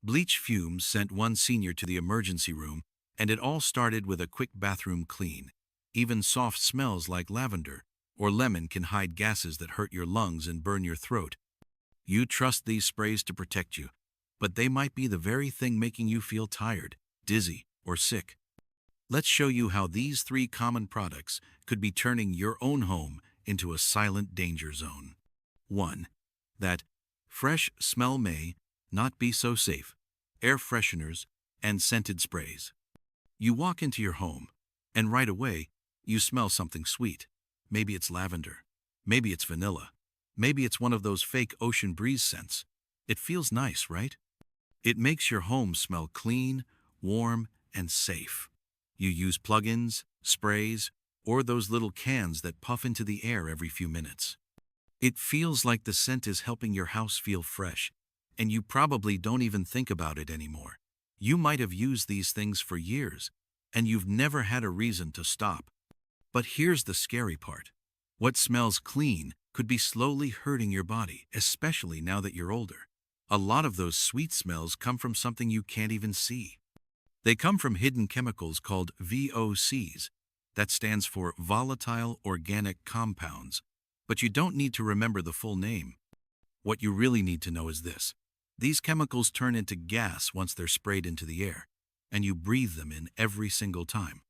Bleach fumes sent one senior to the emergency room, and it all started with a quick bathroom clean. Even soft smells like lavender or lemon can hide gases that hurt your lungs and burn your throat. You trust these sprays to protect you, but they might be the very thing making you feel tired, dizzy, or sick. Let's show you how these three common products could be turning your own home into a silent danger zone. 1. That fresh smell may not be so safe. Air fresheners and scented sprays. You walk into your home, and right away, you smell something sweet. Maybe it's lavender. Maybe it's vanilla. Maybe it's one of those fake ocean breeze scents. It feels nice, right? It makes your home smell clean, warm, and safe. You use plug-ins, sprays, or those little cans that puff into the air every few minutes. It feels like the scent is helping your house feel fresh, and you probably don't even think about it anymore. You might have used these things for years, and you've never had a reason to stop. But here's the scary part. What smells clean could be slowly hurting your body, especially now that you're older. A lot of those sweet smells come from something you can't even see. They come from hidden chemicals called VOCs. That stands for volatile organic compounds. But you don't need to remember the full name. What you really need to know is this. These chemicals turn into gas once they're sprayed into the air, and you breathe them in every single time.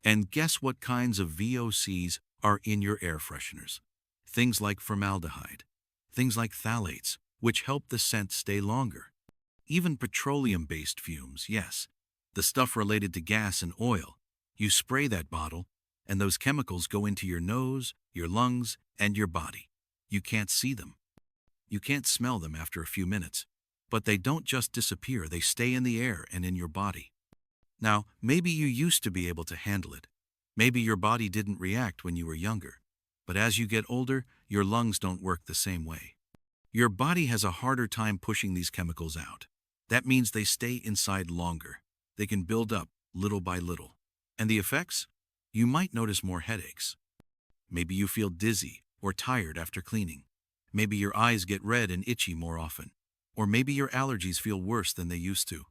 And guess what kinds of VOCs are in your air fresheners? Things like formaldehyde, things like phthalates, which help the scent stay longer. Even petroleum-based fumes, yes, the stuff related to gas and oil. You spray that bottle, and those chemicals go into your nose, your lungs, and your body. You can't see them. You can't smell them after a few minutes. But they don't just disappear, they stay in the air and in your body. Now, maybe you used to be able to handle it. Maybe your body didn't react when you were younger. But as you get older, your lungs don't work the same way. Your body has a harder time pushing these chemicals out. That means they stay inside longer. They can build up little by little. And the effects? You might notice more headaches. Maybe you feel dizzy or tired after cleaning. Maybe your eyes get red and itchy more often. Or maybe your allergies feel worse than they used to.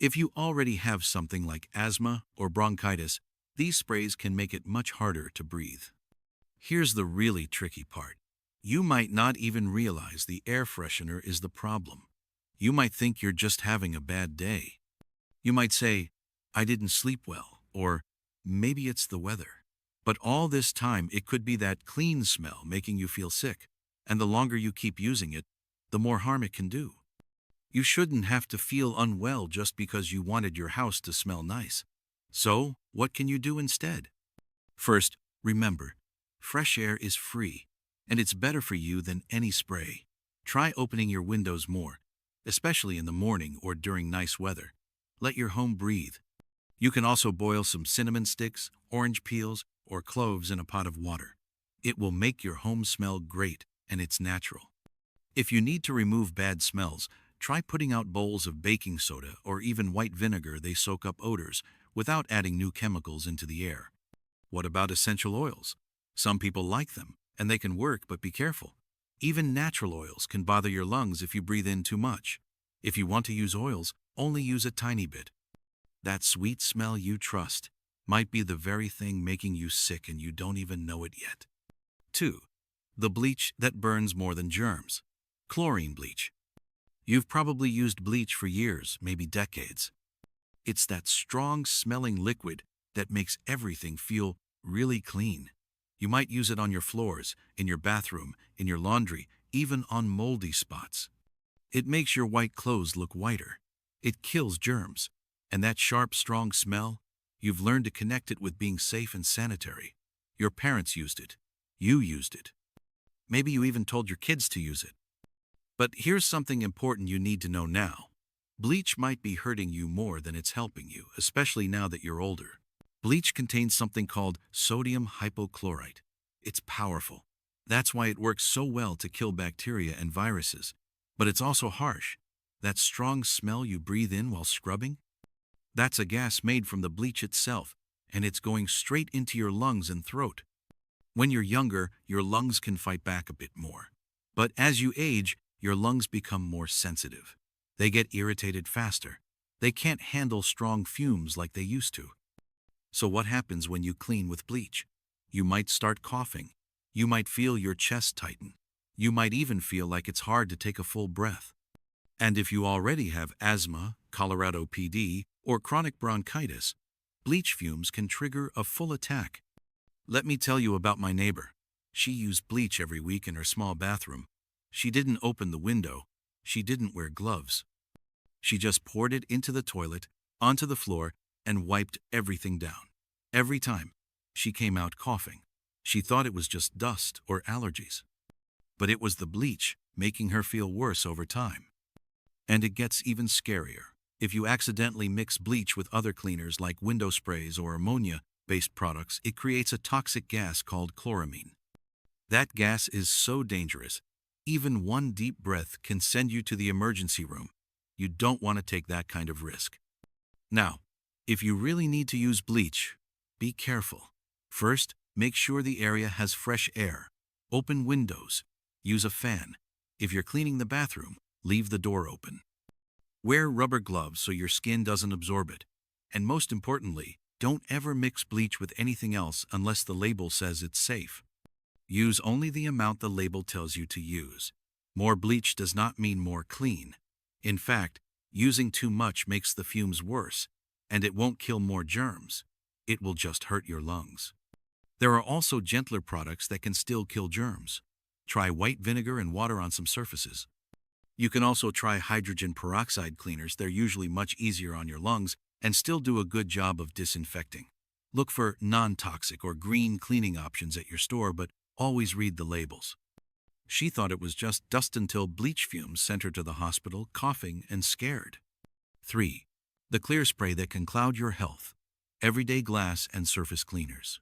If you already have something like asthma or bronchitis, these sprays can make it much harder to breathe. Here's the really tricky part. You might not even realize the air freshener is the problem. You might think you're just having a bad day. You might say, I didn't sleep well, or maybe it's the weather. But all this time, it could be that clean smell making you feel sick, and the longer you keep using it, the more harm it can do. You shouldn't have to feel unwell just because you wanted your house to smell nice. So, what can you do instead? First, remember, fresh air is free, and it's better for you than any spray. Try opening your windows more, especially in the morning or during nice weather. Let your home breathe. You can also boil some cinnamon sticks, orange peels, or cloves in a pot of water. It will make your home smell great, and it's natural. If you need to remove bad smells, try putting out bowls of baking soda or even white vinegar. They soak up odors without adding new chemicals into the air. What about essential oils? Some people like them, and they can work, but be careful. Even natural oils can bother your lungs if you breathe in too much. If you want to use oils, only use a tiny bit. That sweet smell you trust might be the very thing making you sick and you don't even know it yet. 2. The bleach that burns more than germs. Chlorine bleach. You've probably used bleach for years, maybe decades. It's that strong-smelling liquid that makes everything feel really clean. You might use it on your floors, in your bathroom, in your laundry, even on moldy spots. It makes your white clothes look whiter. It kills germs. And that sharp, strong smell, you've learned to connect it with being safe and sanitary. Your parents used it. You used it. Maybe you even told your kids to use it. But here's something important you need to know now. Bleach might be hurting you more than it's helping you, especially now that you're older. Bleach contains something called sodium hypochlorite. It's powerful. That's why it works so well to kill bacteria and viruses. But it's also harsh. That strong smell you breathe in while scrubbing? That's a gas made from the bleach itself, and it's going straight into your lungs and throat. When you're younger, your lungs can fight back a bit more. But as you age, your lungs become more sensitive. They get irritated faster. They can't handle strong fumes like they used to. So what happens when you clean with bleach? You might start coughing. You might feel your chest tighten. You might even feel like it's hard to take a full breath. And if you already have asthma, Colorado PD, or chronic bronchitis, bleach fumes can trigger a full attack. Let me tell you about my neighbor. She used bleach every week in her small bathroom. She didn't open the window. She didn't wear gloves. She just poured it into the toilet, onto the floor, and wiped everything down. Every time, she came out coughing. She thought it was just dust or allergies. But it was the bleach making her feel worse over time. And it gets even scarier. If you accidentally mix bleach with other cleaners like window sprays or ammonia-based products, it creates a toxic gas called chloramine. That gas is so dangerous, even one deep breath can send you to the emergency room. You don't want to take that kind of risk. Now, if you really need to use bleach, be careful. First, make sure the area has fresh air. Open windows. Use a fan. If you're cleaning the bathroom, leave the door open. Wear rubber gloves so your skin doesn't absorb it. And most importantly, don't ever mix bleach with anything else unless the label says it's safe. Use only the amount the label tells you to use. More bleach does not mean more clean. In fact, using too much makes the fumes worse, and it won't kill more germs. It will just hurt your lungs. There are also gentler products that can still kill germs. Try white vinegar and water on some surfaces. You can also try hydrogen peroxide cleaners. They're usually much easier on your lungs and still do a good job of disinfecting. Look for non-toxic or green cleaning options at your store, but always read the labels. She thought it was just dust until bleach fumes sent her to the hospital, coughing and scared. 3. The clear spray that can cloud your health. Everyday glass and surface cleaners.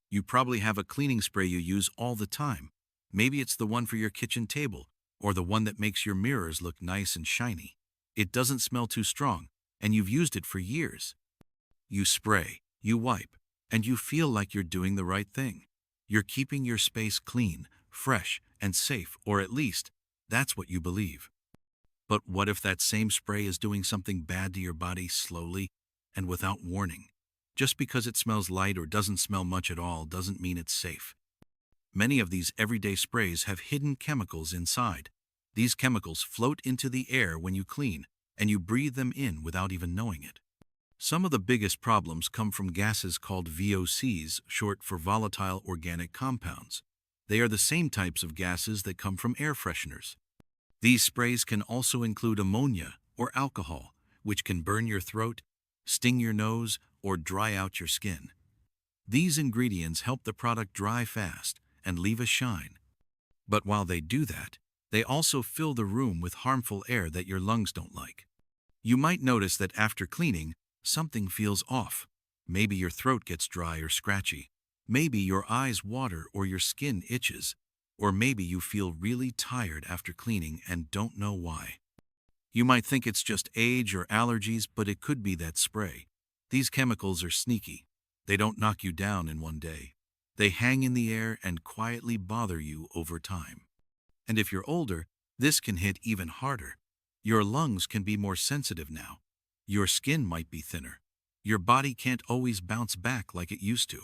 You probably have a cleaning spray you use all the time. Maybe it's the one for your kitchen table, or the one that makes your mirrors look nice and shiny. It doesn't smell too strong, and you've used it for years. You spray, you wipe, and you feel like you're doing the right thing. You're keeping your space clean, fresh, and safe, or at least, that's what you believe. But what if that same spray is doing something bad to your body slowly and without warning? Just because it smells light or doesn't smell much at all doesn't mean it's safe. Many of these everyday sprays have hidden chemicals inside. These chemicals float into the air when you clean, and you breathe them in without even knowing it. Some of the biggest problems come from gases called VOCs, short for volatile organic compounds. They are the same types of gases that come from air fresheners. These sprays can also include ammonia or alcohol, which can burn your throat, sting your nose, or dry out your skin. These ingredients help the product dry fast and leave a shine. But while they do that, they also fill the room with harmful air that your lungs don't like. You might notice that after cleaning, something feels off. Maybe your throat gets dry or scratchy. Maybe your eyes water or your skin itches. Or maybe you feel really tired after cleaning and don't know why. You might think it's just age or allergies, but it could be that spray. These chemicals are sneaky. They don't knock you down in one day. They hang in the air and quietly bother you over time. And if you're older, this can hit even harder. Your lungs can be more sensitive now. Your skin might be thinner. Your body can't always bounce back like it used to.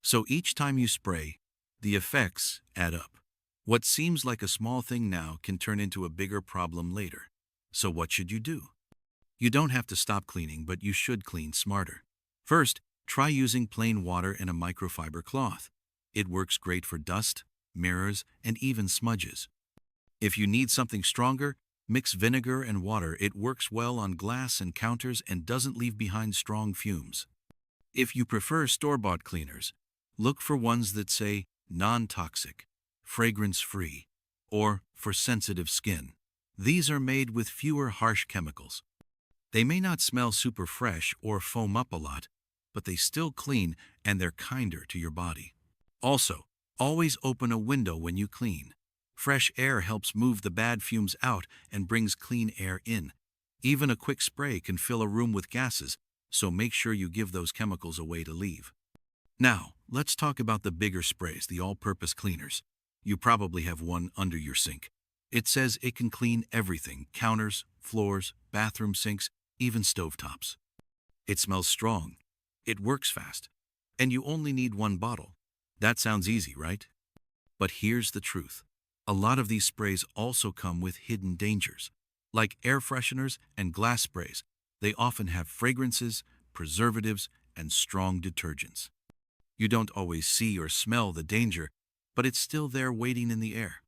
So each time you spray, the effects add up. What seems like a small thing now can turn into a bigger problem later. So what should you do? You don't have to stop cleaning, but you should clean smarter. First, try using plain water and a microfiber cloth. It works great for dust, mirrors, and even smudges. If you need something stronger, mix vinegar and water. It works well on glass and counters and doesn't leave behind strong fumes. If you prefer store-bought cleaners, look for ones that say non-toxic, fragrance-free, or for sensitive skin. These are made with fewer harsh chemicals. They may not smell super fresh or foam up a lot, but they still clean and they're kinder to your body. Also, always open a window when you clean. Fresh air helps move the bad fumes out and brings clean air in. Even a quick spray can fill a room with gases, so make sure you give those chemicals away to leave. Now, let's talk about the bigger sprays, the all-purpose cleaners. You probably have one under your sink. It says it can clean everything: counters, floors, bathroom sinks, even stovetops. It smells strong. It works fast. And you only need one bottle. That sounds easy, right? But here's the truth. A lot of these sprays also come with hidden dangers. Like air fresheners and glass sprays, they often have fragrances, preservatives, and strong detergents. You don't always see or smell the danger, but it's still there waiting in the air.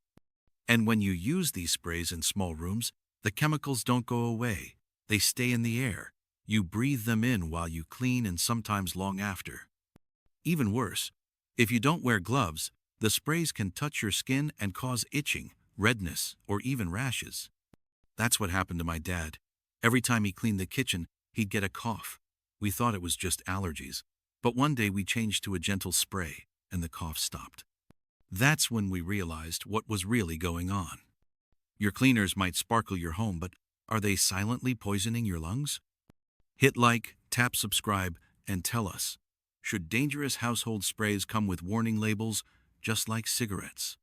And when you use these sprays in small rooms, the chemicals don't go away. They stay in the air. You breathe them in while you clean and sometimes long after. Even worse, if you don't wear gloves, the sprays can touch your skin and cause itching, redness, or even rashes. That's what happened to my dad. Every time he cleaned the kitchen, he'd get a cough. We thought it was just allergies. But one day we changed to a gentle spray, and the cough stopped. That's when we realized what was really going on. Your cleaners might sparkle your home, but are they silently poisoning your lungs? Hit like, tap subscribe, and tell us, should dangerous household sprays come with warning labels just like cigarettes?